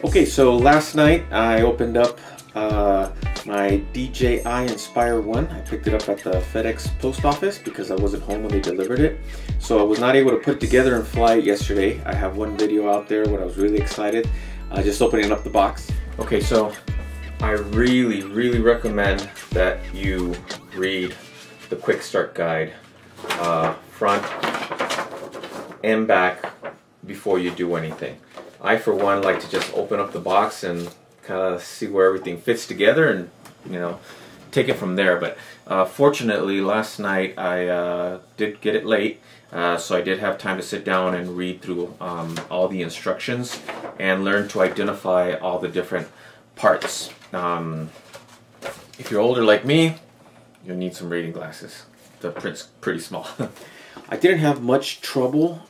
Okay, so last night I opened up my DJI Inspire 1. I picked it up at the FedEx post office because I wasn't home when they delivered it. So I was not able to put it together and fly it yesterday. I have one video out there when I was really excited, just opening up the box. Okay, so I really recommend that you read the quick start guide, front and back, before you do anything. I, for one, like to just open up the box and kind of see where everything fits together and, you know, take it from there. But fortunately, last night I did get it late, so I did have time to sit down and read through all the instructions and learn to identify all the different parts. If you're older like me, you'll need some reading glasses. The print's pretty small. I didn't have much trouble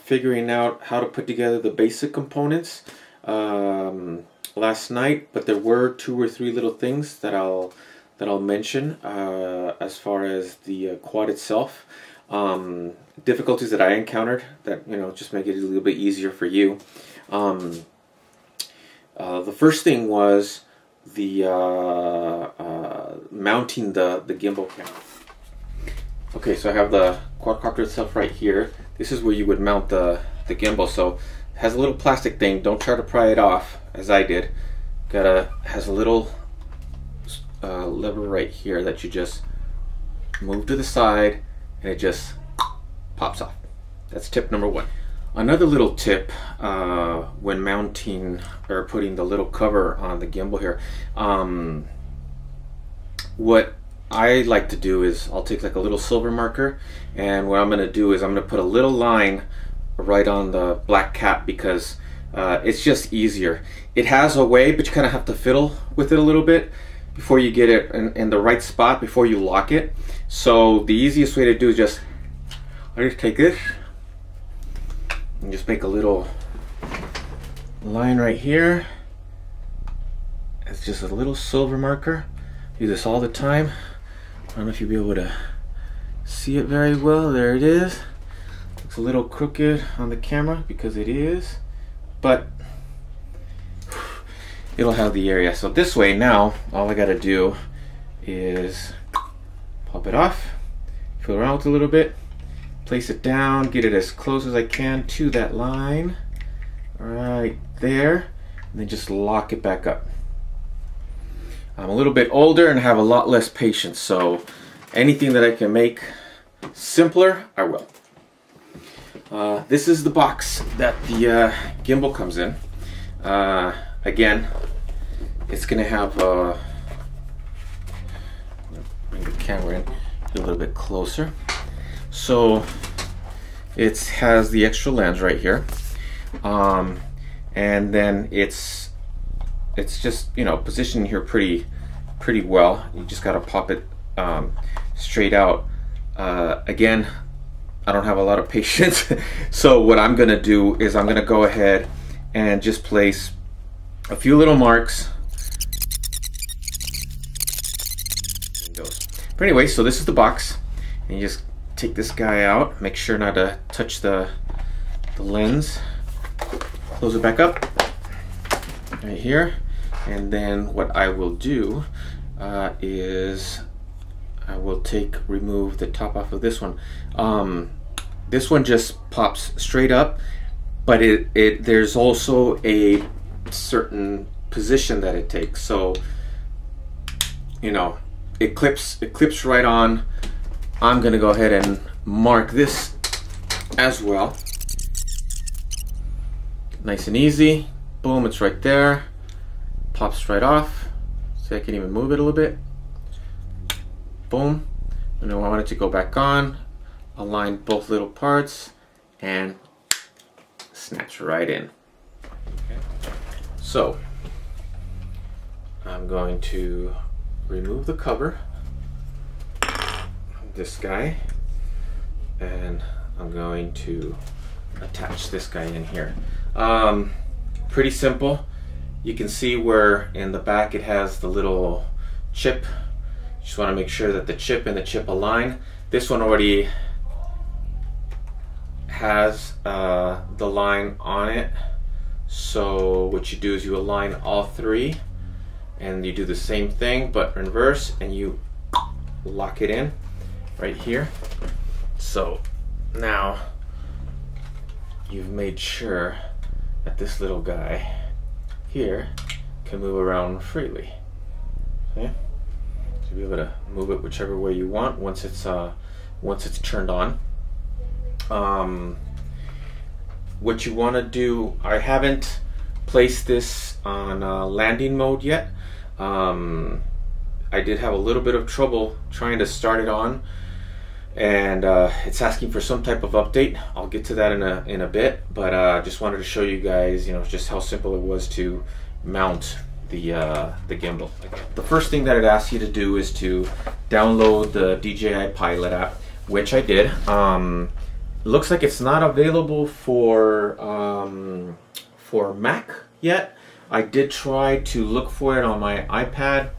figuring out how to put together the basic components last night, but there were 2 or 3 little things that I'll mention as far as the quad itself. Difficulties that I encountered that, you know, just make it a little bit easier for you. The first thing was the mounting the gimbal camera. Okay, so I have the quadcopter itself right here. This is where you would mount the gimbal. So it has a little plastic thing. Don't try to pry it off as I did. Has a little lever right here that you just move to the side and it just pops off. That's tip number 1. Another little tip when mounting or putting the little cover on the gimbal here, what I like to do is I'll take like a little silver marker, and what I'm going to do is I'm going to put a little line right on the black cap because it's just easier. It has a way, but you kind of have to fiddle with it a little bit before you get it in the right spot before you lock it. So the easiest way to do is just take this and just make a little line right here. It's just a little silver marker. Do this all the time. I don't know if you'll be able to see it very well. There it is. Looks a little crooked on the camera because it is, but it'll have the area. So this way now, all I gotta do is pop it off, fiddle around with it a little bit, place it down, get it as close as I can to that line right there, and then just lock it back up. I'm a little bit older and have a lot less patience, so anything that I can make simpler, I will. This is the box that the gimbal comes in. Again, it's going to have bring the camera in a little bit closer. So it has the extra lens right here, and then it's just, you know, positioned here pretty well. You just got to pop it straight out. Again, I don't have a lot of patience, so what I'm gonna do is I'm gonna go ahead and just place a few little marks. But anyway, so this is the box, and you just take this guy out. Make sure not to touch the lens. Close it back up right here, and then what I will do is I will remove the top off of this one. This one just pops straight up, but there's also a certain position that it takes. So, you know, it clips right on. I'm gonna go ahead and mark this as well. Nice and easy. Boom, it's right there. Pops right off. So I can even move it a little bit. Boom. And then I want it to go back on. Align both little parts and snaps right in. Okay. So I'm going to remove the cover of this guy, and I'm going to attach this guy in here. Pretty simple. You can see where in the back it has the little chip. Just want to make sure that the chip and the chip align. This one already has the line on it, So what you do is you align all three, and you do the same thing but reverse, and you lock it in right here. So now you've made sure that this little guy here can move around freely. Okay, so you'll be able to move it whichever way you want once it's turned on. What you want to do, I haven't placed this on landing mode yet. I did have a little bit of trouble trying to start it on, and it's asking for some type of update. I'll get to that in a bit, but just wanted to show you guys, just how simple it was to mount the gimbal. The first thing that it asks you to do is to download the DJI Pilot app, which I did. Looks like it's not available for Mac yet. I did try to look for it on my iPad.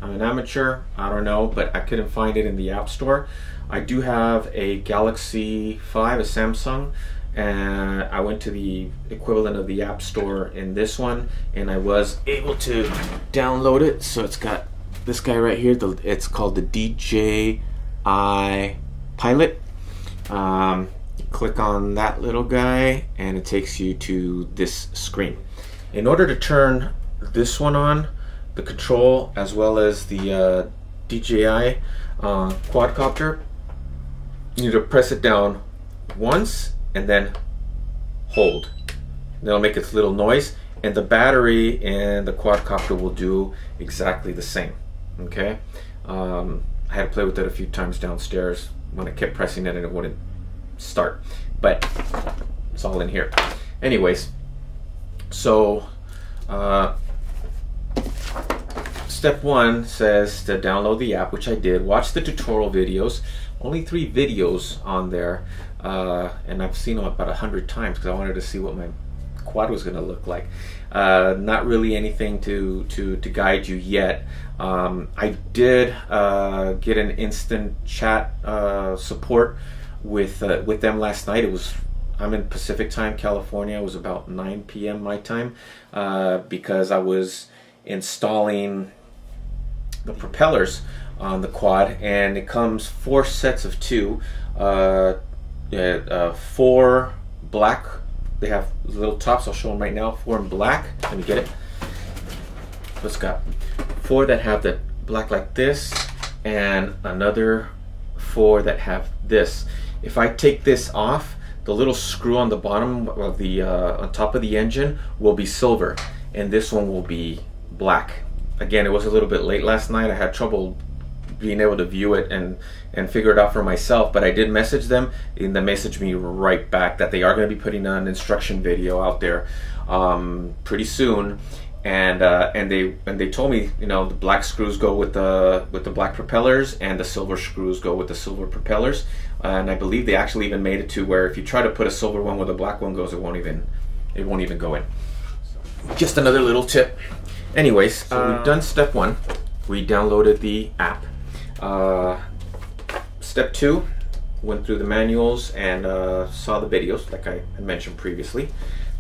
I'm an amateur, I don't know, but I couldn't find it in the App Store. I do have a Galaxy 5, a Samsung, and I went to the equivalent of the App Store in this one, and I was able to download it. So it's got this guy right here. It's called the DJI Pilot. Click on that little guy and it takes you to this screen. In order to turn this one on, the control as well as the DJI quadcopter, you need to press it down once and then hold. That'll make its little noise, and the battery and the quadcopter will do exactly the same. Okay, I had to play with it a few times downstairs when I kept pressing it and it wouldn't start, but it's all in here. Anyways, so step one says to download the app, which I did. Watch the tutorial videos. Only 3 videos on there, and I've seen them about 100 times because I wanted to see what my quad was going to look like. Not really anything to guide you yet. I did get an instant chat support with them last night. I'm in Pacific time, California. It was about 9 p.m. my time, because I was installing the propellers on the quad, and it comes 4 sets of 2, 4 black. They have little tops. I'll show them right now. 4 in black. Let me get it. So it's got 4 that have the black like this, and another 4 that have this. If I take this off, the little screw on the bottom of the on top of the engine will be silver, and this one will be black. Again, it was a little bit late last night. I had trouble being able to view it and figure it out for myself, but I did message them, and they messaged me right back that they are going to be putting an instruction video out there pretty soon. And they told me, the black screws go with the black propellers, and the silver screws go with the silver propellers. And I believe they actually even made it to where if you try to put a silver one where the black one goes, it won't even go in. Just another little tip. Anyways, so we've done step 1. We downloaded the app. Step 2, went through the manuals and saw the videos like I had mentioned previously.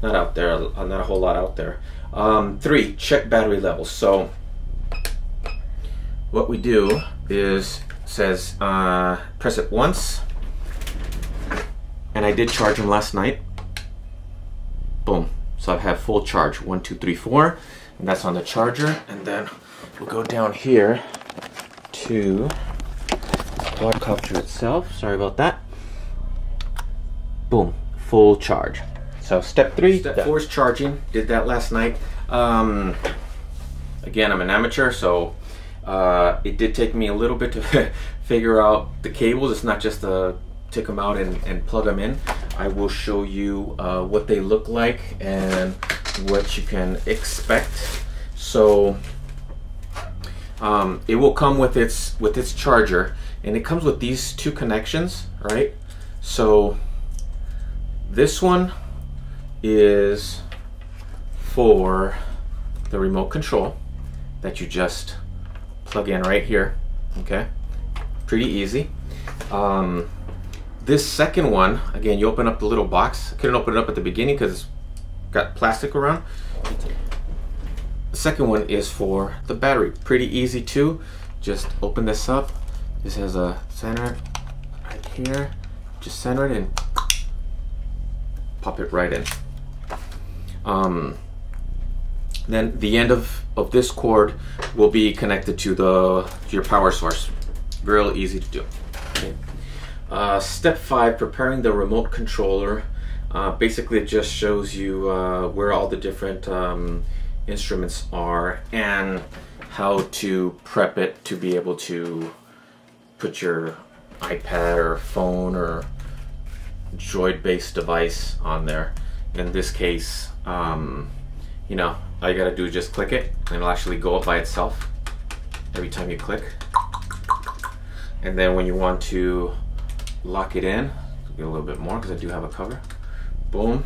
Not out there, not a whole lot out there. 3, check battery levels. So what we do is says press it once, and I did charge them last night. Boom. So I have full charge. 1, 2, 3, 4, and that's on the charger. And then we'll go down here to the quadcopter itself. Sorry about that. Boom, full charge. So step 3, step 4 is charging. Did that last night. Again, I'm an amateur, so it did take me a little bit to figure out the cables. It's not just to take them out and plug them in. I will show you what they look like and what you can expect. So it will come with its charger, and it comes with these 2 connections, right? So this one is for the remote control that you just plug in right here. Okay, pretty easy. This second one, again, you open up the little box. I couldn't open it up at the beginning because it's got plastic around. The second one is for the battery. Pretty easy too. Just open this up. This has a center right here. Just center it and pop it right in. Then the end of this cord will be connected to your power source. Real easy to do. Okay. Step 5, preparing the remote controller. Basically it just shows you where all the different instruments are and how to prep it to be able to put your iPad or phone or Droid based device on there. In this case, you know, all you gotta do is just click it and it'll actually go up by itself every time you click. And then when you want to lock it in, get a little bit more because I do have a cover. Boom.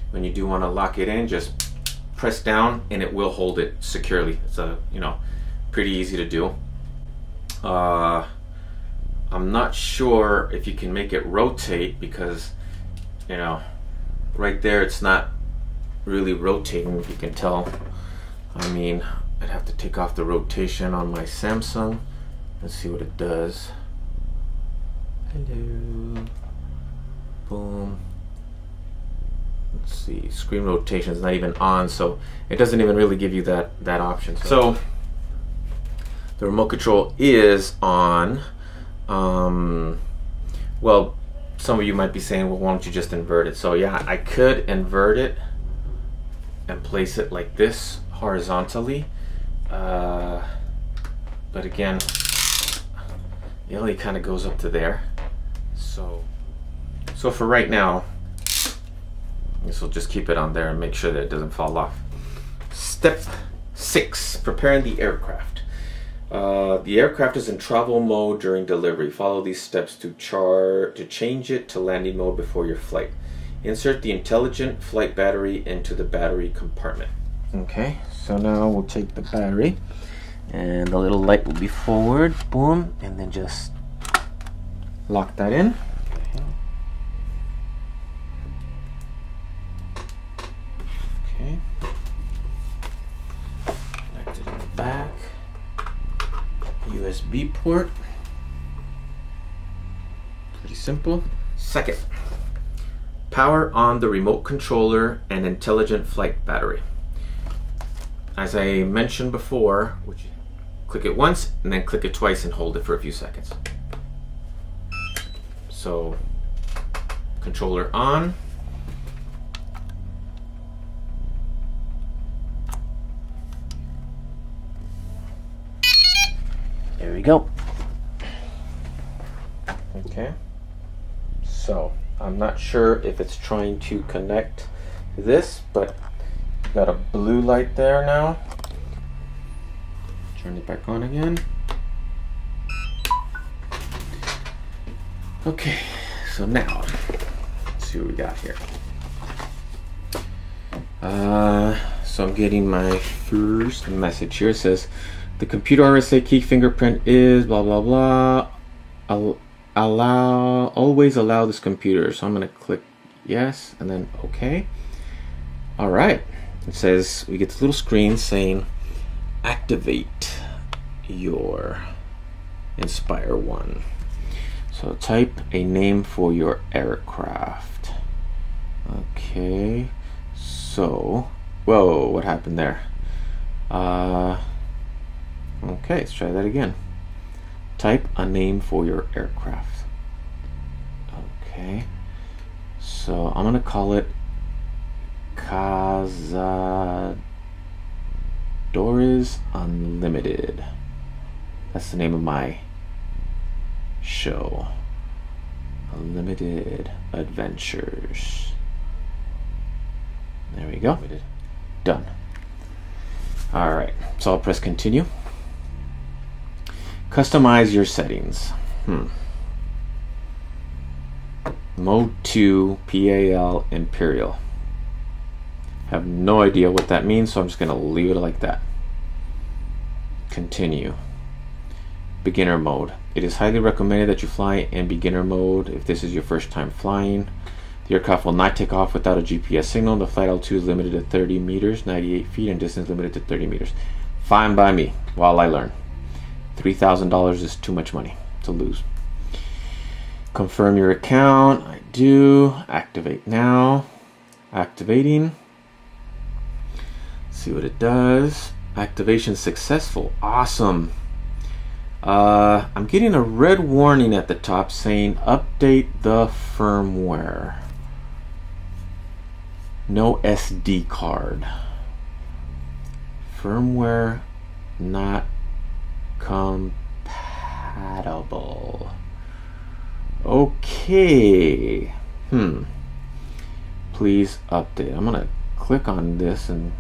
When you do want to lock it in, just press down and it will hold it securely. It's you know, pretty easy to do. I'm not sure if you can make it rotate because, you know, right there it's not really rotating, if you can tell. I mean, I'd have to take off the rotation on my Samsung. Let's see what it does. Hello. Boom. Let's see, screen rotation is not even on, so it doesn't even really give you that option. So the remote control is on. Well, some of you might be saying, well, why don't you just invert it? So yeah, I could invert it and place it like this horizontally, but again, it only kind of goes up to there. So for right now, this will just keep it on there and make sure that it doesn't fall off. Step 6, preparing the aircraft. The aircraft is in travel mode during delivery. Follow these steps to change it to landing mode before your flight. Insert the intelligent flight battery into the battery compartment. Okay, so now we'll take the battery and the little light will be forward, boom, and then just lock that in. Okay. Connect it in the back. USB port. Pretty simple. Second, power on the remote controller and intelligent flight battery. As I mentioned before, click it once and then click it twice and hold it for a few seconds. So, controller on. There we go. Okay. So, I'm not sure if it's trying to connect this, but got a blue light there now. Turn it back on again. Okay, so now, let's see what we got here. So I'm getting my first message here. It says, the computer RSA key fingerprint is blah, blah, blah. Always allow this computer. So I'm gonna click yes, and then okay. All right, it says, we get this little screen saying, activate your Inspire 1. So type a name for your aircraft. Okay, so, whoa, what happened there? Okay, let's try that again. Type a name for your aircraft. Okay, so I'm gonna call it Cazadores Unlimited. That's the name of my show. Unlimited Adventures. There we go. Done. Alright, so I'll press continue. Customize your settings. Mode 2 PAL Imperial. Have no idea what that means, so I'm just going to leave it like that. Continue. Beginner mode. It is highly recommended that you fly in beginner mode if this is your first time flying. The aircraft will not take off without a GPS signal. The flight altitude is limited to 30 meters, 98 feet, and distance limited to 30 meters. Fine by me, while I learn. $3,000 is too much money to lose. Confirm your account. I do. Activate now. Activating. See what it does. Activation successful. Awesome. I'm getting a red warning at the top saying update the firmware. No SD card. Firmware not compatible. Okay. Please update. I'm gonna click on this and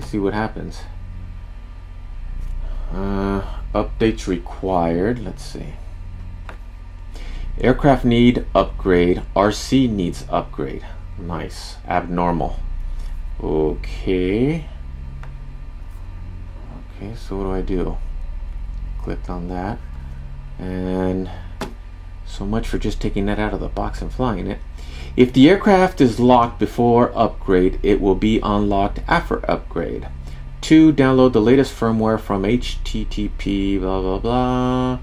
see what happens. Updates required. Let's see. Aircraft need upgrade. RC needs upgrade. Nice. Abnormal. Okay. Okay, so what do I do? Clicked on that. And so much for just taking that out of the box and flying it. If the aircraft is locked before upgrade, it will be unlocked after upgrade. 2. Download the latest firmware from HTTP blah blah blah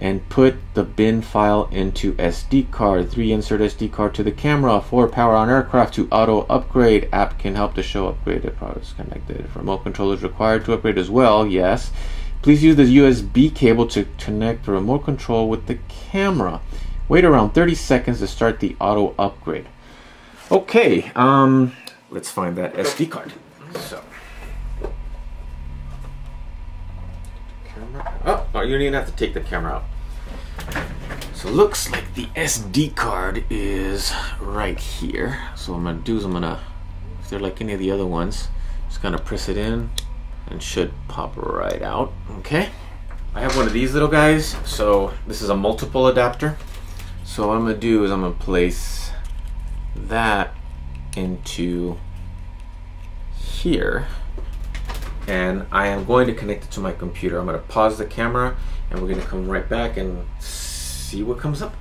and put the bin file into SD card. 3. Insert SD card to the camera. 4. Power on aircraft to auto upgrade. App can help to show upgraded products connected. Remote control is required to upgrade as well. Yes. Please use the USB cable to connect the remote control with the camera. Wait around 30 seconds to start the auto upgrade. Okay, let's find that SD card. So, camera. Oh, you don't even have to take the camera out. So looks like the SD card is right here. So what I'm gonna do is if they're like any of the other ones, just gonna press it in and should pop right out. Okay, I have one of these little guys. So this is a multiple adapter. So what I'm gonna do is I'm gonna place that into here, and I am going to connect it to my computer. I'm gonna pause the camera and we're gonna come right back and see what comes up.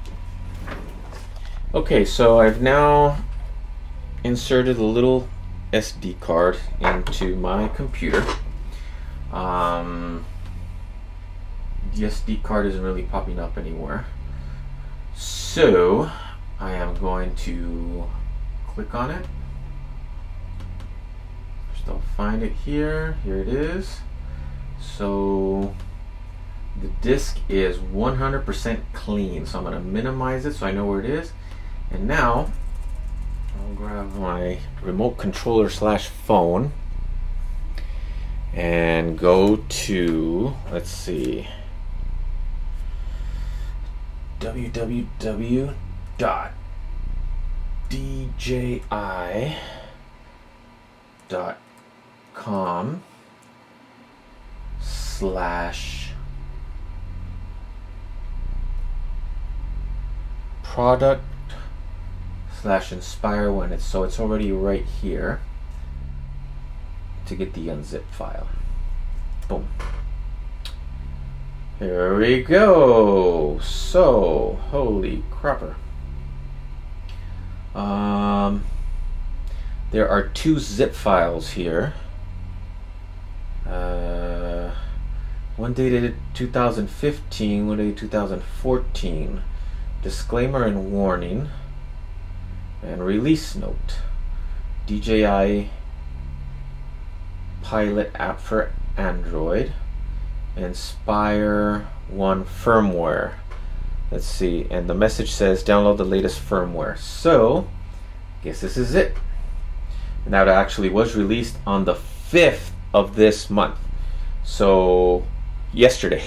Okay, so I've now inserted a little SD card into my computer. The SD card isn't really popping up anywhere. So I am going to click on it. First I'll find it here. Here it is. So the disk is 100% clean. So I'm going to minimize it so I know where it is. And now I'll grab my remote controller / phone and go to, let's see, www.dji.com /product/Inspire 1. So it's already right here to get the unzip file. Boom. Here we go. So, holy crapper. There are 2 zip files here. One dated 2015, one dated 2014. Disclaimer and warning. And release note. DJI Pilot app for Android. Inspire 1 firmware. Let's see, and the message says download the latest firmware. So I guess this is it. And that actually was released on the 5th of this month, so yesterday.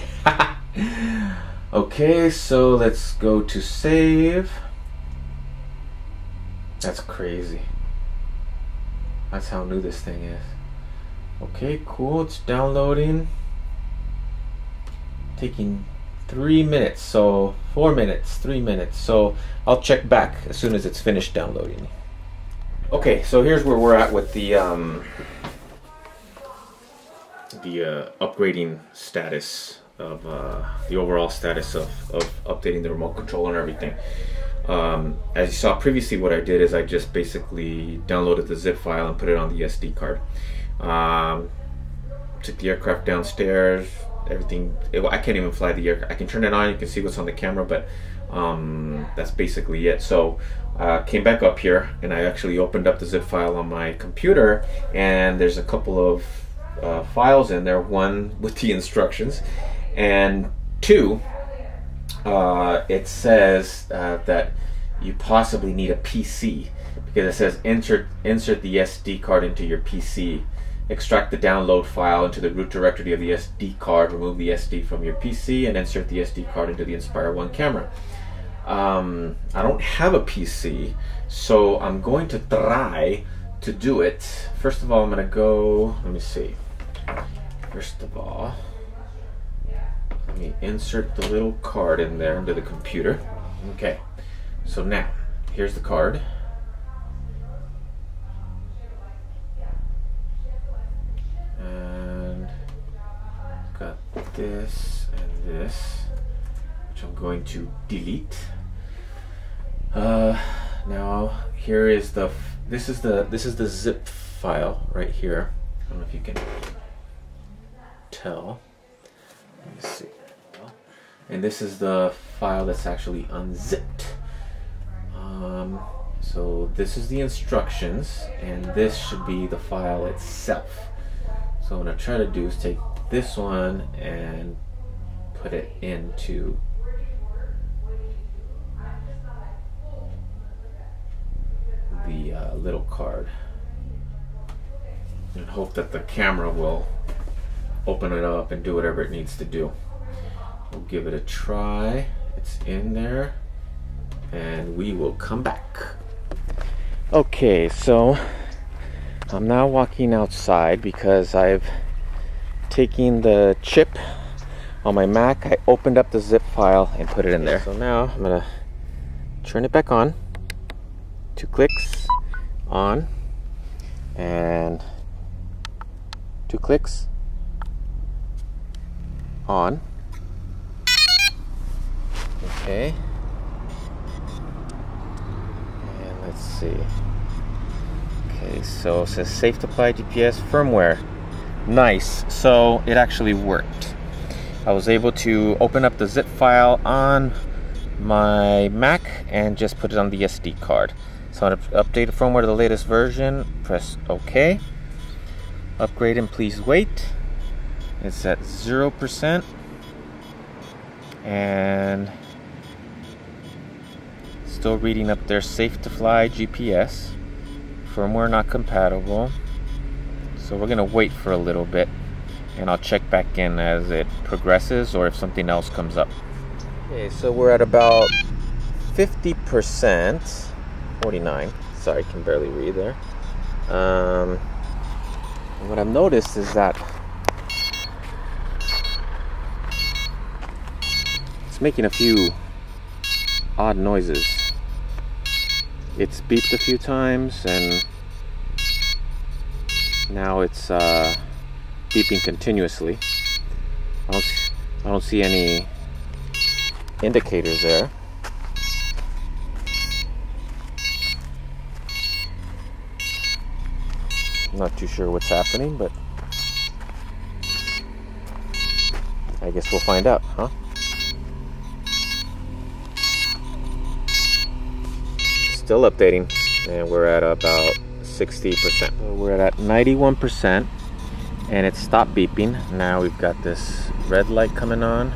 Okay, so let's go to save. That's crazy. That's how new this thing is. Okay, cool, it's downloading. Taking 3 minutes, so 4 minutes, 3 minutes. So I'll check back as soon as it's finished downloading. Okay, so here's where we're at with the upgrading status of the overall status of updating the remote control and everything. As you saw previously, what I did is I just basically downloaded the zip file and put it on the SD card. Took the aircraft downstairs, everything. I can't even fly the aircraft. I can turn it on, you can see what's on the camera, but that's basically it. So came back up here and I actually opened up the zip file on my computer, and there's a couple of files in there. One with the instructions, and two, it says that you possibly need a PC, because it says insert the SD card into your PC, extract the download file into the root directory of the SD card, remove the SD from your PC, and insert the SD card into the Inspire 1 camera. I don't have a PC, so I'm going to try to do it. First of all, I'm going to go, let me see. First of all, let me insert the little card in there into the computer. Okay, so now, here's the card. And got this and this, which I'm going to delete. Now here is this is the zip file right here. I don't know if you can tell. Let me see. And this is the file that's actually unzipped. So this is the instructions, and this should be the file itself. So what I'm trying to do is take this one and put it into the little card, and hope that the camera will open it up and do whatever it needs to do. We'll give it a try. It's in there, and we will come back. Okay, so I'm now walking outside because I've taken the chip on my Mac. I opened up the zip file and put it in there. So now I'm gonna turn it back on. 2 clicks on, and 2 clicks on. Okay, and let's see. Okay, so it says safe to fly GPS firmware. Nice. So it actually worked. I was able to open up the zip file on my Mac and just put it on the SD card. So I'm going to update the firmware to the latest version. Press OK. Upgrade and please wait. It's at 0%. And still reading up there, safe to fly GPS. Firmware not compatible. So we're going to wait for a little bit, and I'll check back in as it progresses or if something else comes up. Okay, so we're at about 50%. 49. Sorry, I can barely read there. And what I've noticed is that it's making a few odd noises. It's beeped a few times, and now it's beeping continuously. I don't see any indicators there. I'm not too sure what's happening, but I guess we'll find out, huh? Still updating, and we're at about 60%. So we're at 91%, and it stopped beeping. Now we've got this red light coming on.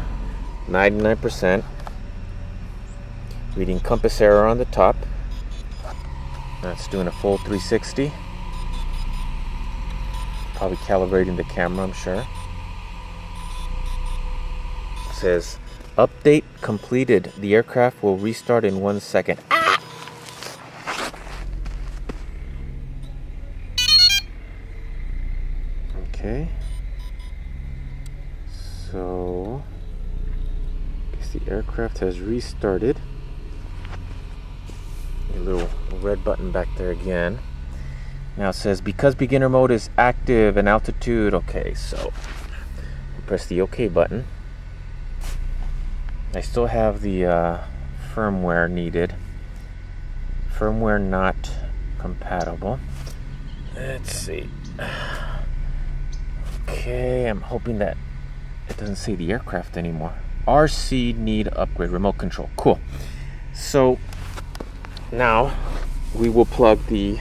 99%. Reading compass error on the top. That's doing a full 360. Probably calibrating the camera, I'm sure. It says, update completed. The aircraft will restart in 1 second. Ah! Okay. So, I guess the aircraft has restarted. A little red button back there again. Now it says, because beginner mode is active and altitude. Okay, so press the OK button. I still have the firmware needed. firmware not compatible. Let's see. Okay, I'm hoping that it doesn't say the aircraft anymore. RC need upgrade, remote control. Cool. So now we will plug the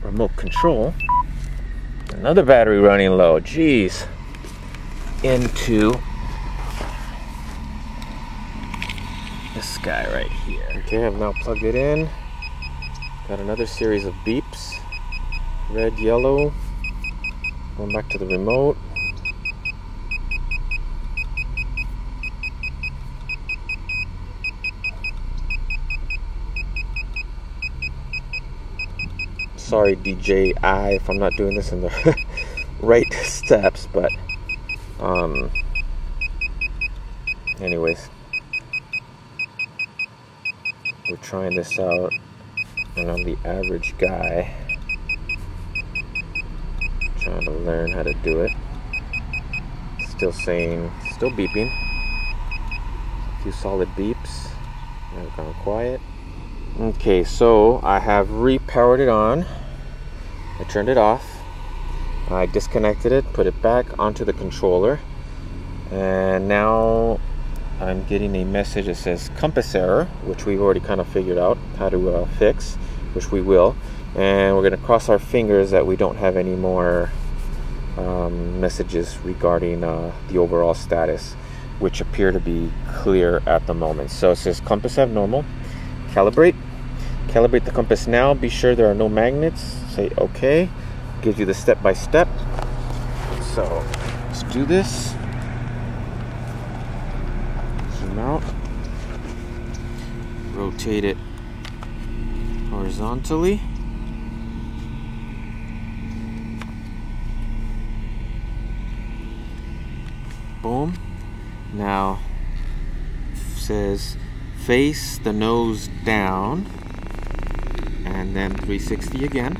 remote control, another battery running low, geez, into this guy right here. Okay, I've now plugged it in. Got another series of beeps, red, yellow. Going back to the remote. Sorry DJI if I'm not doing this in the right steps, but anyways, we're trying this out and I'm the average guy trying to learn how to do it. Still beeping. A few solid beeps. Now it's gone quiet. Okay, so I have repowered it on. I turned it off. I disconnected it, put it back onto the controller, and now I'm getting a message that says compass error, which we've already kind of figured out how to fix, which we will. And we're going to cross our fingers that we don't have any more messages regarding the overall status, which appear to be clear at the moment. So it says compass abnormal. Calibrate the compass now. Be sure there are no magnets. Say OK. Gives you the step-by-step. So let's do this. Zoom out. Rotate it horizontally. Boom. Now says face the nose down, and then 360 again.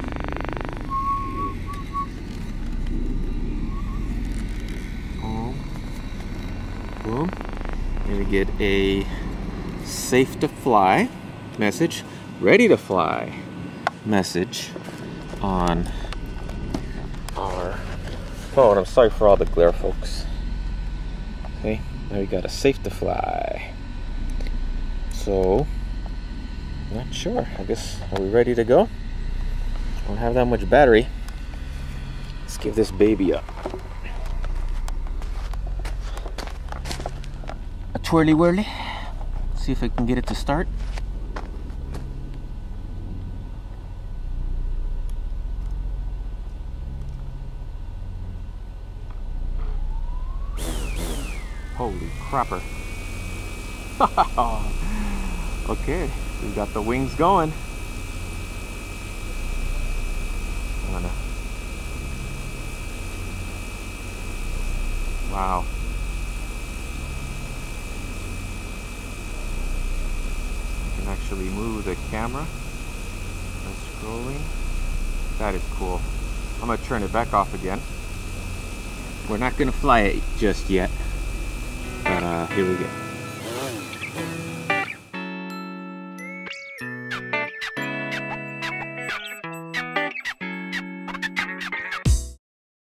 Boom. Boom. And we get a safe to fly message, ready to fly message on our phone. I'm sorry for all the glare, folks. Okay, now we got a safe to fly. So, not sure. I guess, are we ready to go? Don't have that much battery. Let's give this baby a twirly whirly. See if I can get it to start. Holy crapper. Okay, we got the wings going. Wow. I can actually move the camera by scrolling. That is cool. I'm gonna turn it back off again. We're not gonna fly it just yet, but here we go.